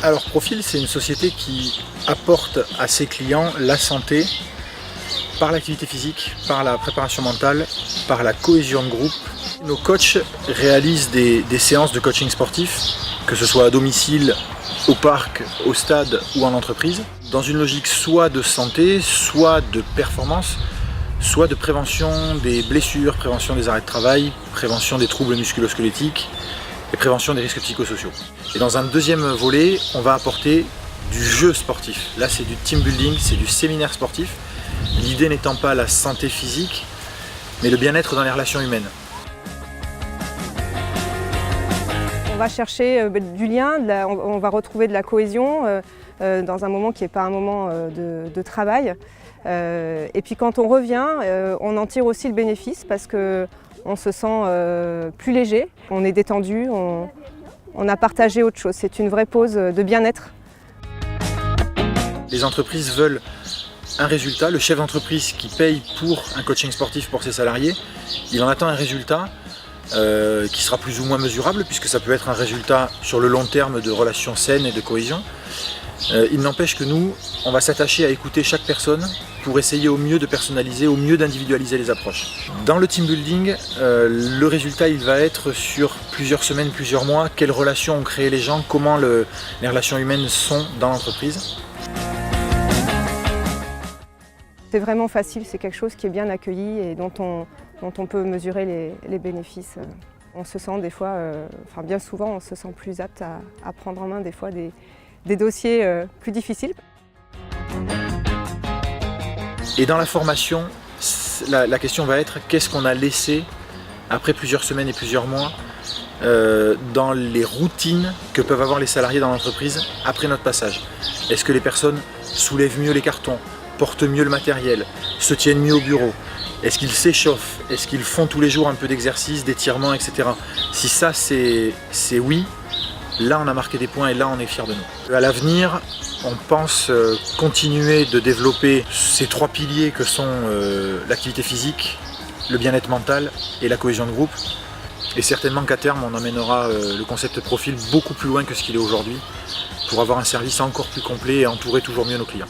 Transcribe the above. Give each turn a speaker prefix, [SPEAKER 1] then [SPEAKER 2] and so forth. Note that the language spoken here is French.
[SPEAKER 1] Alors Profil, c'est une société qui apporte à ses clients la santé par l'activité physique, par la préparation mentale, par la cohésion de groupe. Nos coachs réalisent des séances de coaching sportif, que ce soit à domicile, au parc, au stade ou en entreprise, dans une logique soit de santé, soit de performance, soit de prévention des blessures, prévention des arrêts de travail, prévention des troubles musculo-squelettiques et prévention des risques psychosociaux. Et dans un deuxième volet, on va apporter du jeu sportif. Là, c'est du team building, c'est du séminaire sportif. L'idée n'étant pas la santé physique, mais le bien-être dans les relations humaines.
[SPEAKER 2] On va chercher du lien, on va retrouver de la cohésion dans un moment qui n'est pas un moment de travail. Et puis quand on revient, on en tire aussi le bénéfice parce qu'on se sent plus léger, on est détendu, on a partagé autre chose. C'est une vraie pause de bien-être.
[SPEAKER 1] Les entreprises veulent un résultat. Le chef d'entreprise qui paye pour un coaching sportif pour ses salariés, il en attend un résultat qui sera plus ou moins mesurable, puisque ça peut être un résultat sur le long terme de relations saines et de cohésion. Il n'empêche que nous, on va s'attacher à écouter chaque personne pour essayer au mieux de personnaliser, au mieux d'individualiser les approches. Dans le team building, le résultat il va être sur plusieurs semaines, plusieurs mois, quelles relations ont créé les gens, comment les relations humaines sont dans l'entreprise.
[SPEAKER 2] C'est vraiment facile, c'est quelque chose qui est bien accueilli et dont on peut mesurer les bénéfices. On se sent des fois, bien souvent, on se sent plus apte à prendre en main des fois des dossiers plus difficiles.
[SPEAKER 1] Et dans la formation, la question va être qu'est-ce qu'on a laissé après plusieurs semaines et plusieurs mois dans les routines que peuvent avoir les salariés dans l'entreprise après notre passage. Est-ce que les personnes soulèvent mieux les cartons, portent mieux le matériel, se tiennent mieux au bureau? Est-ce qu'ils s'échauffent? Est-ce qu'ils font tous les jours un peu d'exercice, d'étirement, etc. Si ça c'est oui, là on a marqué des points et là on est fiers de nous. À l'avenir, on pense continuer de développer ces trois piliers que sont l'activité physique, le bien-être mental et la cohésion de groupe. Et certainement qu'à terme on emmènera le concept Profil beaucoup plus loin que ce qu'il est aujourd'hui pour avoir un service encore plus complet et entourer toujours mieux nos clients.